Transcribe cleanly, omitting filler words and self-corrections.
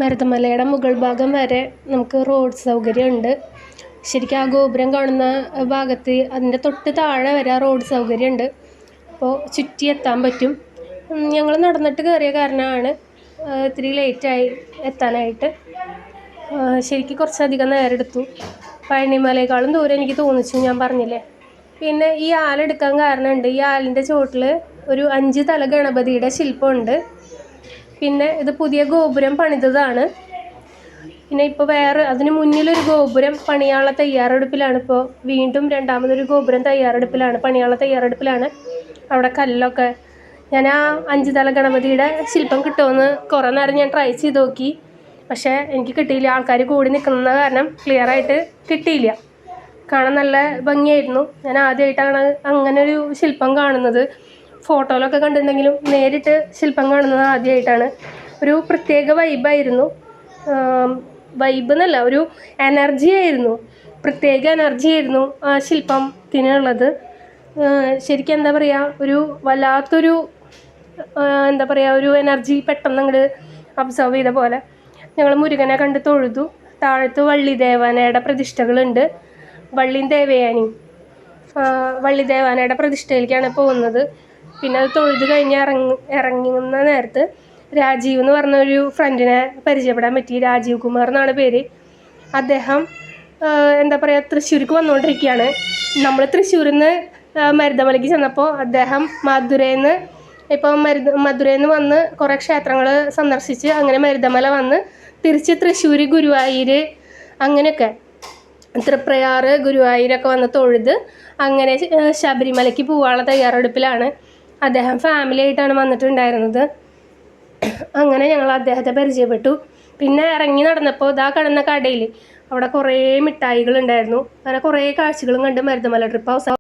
മരുതമലയുടെ മുകൾ ഭാഗം വരെ നമുക്ക് റോഡ് സൗകര്യമുണ്ട്. ശരിക്കും ആ ഗോപുരം കാണുന്ന ഭാഗത്ത് അതിൻ്റെ തൊട്ട് താഴെ വരെ റോഡ് സൗകര്യമുണ്ട്. അപ്പോൾ ചുറ്റി എത്താൻ പറ്റും. ഞങ്ങൾ നടന്നിട്ട് കയറിയ കാരണമാണ് ഇത്തിരി ലേറ്റായി എത്താനായിട്ട്. ശരിക്കും കുറച്ചധികം നേരം എടുത്തു. പഴനിമലയേക്കാളും ദൂരം എനിക്ക് തോന്നിച്ചു, ഞാൻ പറഞ്ഞില്ലേ. പിന്നെ ഈ ആലെടുക്കാൻ കാരണമുണ്ട്. ഈ ആലിൻ്റെ ചുവട്ടിൽ ഒരു 5 തല ഗണപതിയുടെ ശില്പമുണ്ട്. പിന്നെ ഇത് പുതിയ ഗോപുരം പണിതതാണ്. പിന്നെ ഇപ്പോൾ വേറെ അതിന് മുന്നിലൊരു ഗോപുരം പണിയാനുള്ള തയ്യാറെടുപ്പിലാണ്. ഇപ്പോൾ വീണ്ടും രണ്ടാമതൊരു ഗോപുരം പണിയാനുള്ള തയ്യാറെടുപ്പിലാണ്. അവിടെ കല്ലൊക്കെ ഞാൻ ആ 5 തല ഗണപതിയുടെ ശില്പം കിട്ടുമെന്ന് കുറേ നേരം ഞാൻ ട്രൈ ചെയ്ത് നോക്കി. പക്ഷേ എനിക്ക് കിട്ടിയില്ല. ആൾക്കാർ കൂടി നിൽക്കുന്ന കാരണം ക്ലിയറായിട്ട് കിട്ടിയില്ല. കാണാൻ നല്ല ഭംഗിയായിരുന്നു. ഞാൻ ആദ്യമായിട്ടാണ് അങ്ങനെ ഒരു ശില്പം കാണുന്നത്. ഫോട്ടോയിലൊക്കെ കണ്ടിട്ടുണ്ടെങ്കിലും നേരിട്ട് ശില്പം കാണുന്നത് ആദ്യമായിട്ടാണ്. ഒരു പ്രത്യേക വൈബായിരുന്നു. വൈബ് എന്നല്ല, ഒരു എനർജി ആയിരുന്നു. പ്രത്യേക എനർജി ആയിരുന്നു ആ ശില്പത്തിനുള്ളത്. ശരിക്കും എന്താ പറയുക, ഒരു വല്ലാത്തൊരു ഒരു എനർജി പെട്ടെന്ന് അങ്ങോട്ട് അബ്സർവ് ചെയ്ത പോലെ. ഞങ്ങൾ മുരുകനെ കണ്ട് തൊഴുതു. താഴത്ത് വള്ളിദേവനയുടെ പ്രതിഷ്ഠകളുണ്ട്. വള്ളിദേവനയുടെ പ്രതിഷ്ഠയിലേക്കാണ് പോകുന്നത്. പിന്നെ അത് തൊഴുത് കഴിഞ്ഞ് ഇറങ്ങുന്ന നേരത്ത് രാജീവ് എന്ന് പറഞ്ഞൊരു ഫ്രണ്ടിനെ പരിചയപ്പെടാൻ പറ്റി. രാജീവ് കുമാർ എന്നാണ് പേര്. അദ്ദേഹം തൃശ്ശൂർക്ക് വന്നുകൊണ്ടിരിക്കുകയാണ്. നമ്മൾ തൃശ്ശൂരിൽ നിന്ന് മരുതമലയ്ക്ക് ചെന്നപ്പോൾ അദ്ദേഹം മധുരയിൽ നിന്ന് വന്ന് കുറേ ക്ഷേത്രങ്ങൾ സന്ദർശിച്ച് അങ്ങനെ മരുതമല വന്ന് തിരിച്ച് തൃശ്ശൂർ, ഗുരുവായൂർ, അങ്ങനെയൊക്കെ തൃപ്രയാർ, ഗുരുവായൂരൊക്കെ വന്ന് തൊഴുത് അങ്ങനെ ശബരിമലയ്ക്ക് പോകാനുള്ള തയ്യാറെടുപ്പിലാണ്. അദ്ദേഹം ഫാമിലി ആയിട്ടാണ് വന്നിട്ടുണ്ടായിരുന്നത്. അങ്ങനെ ഞങ്ങൾ അദ്ദേഹത്തെ പരിചയപ്പെട്ടു. പിന്നെ ഇറങ്ങി നടന്നപ്പോൾ ഇതാ കിടന്ന കടയിൽ അവിടെ കുറേ മിഠായികളുണ്ടായിരുന്നു. അങ്ങനെ കുറേ കാഴ്ചകളും കണ്ട് മരുതമല ട്രിപ്പ് അവസാനം.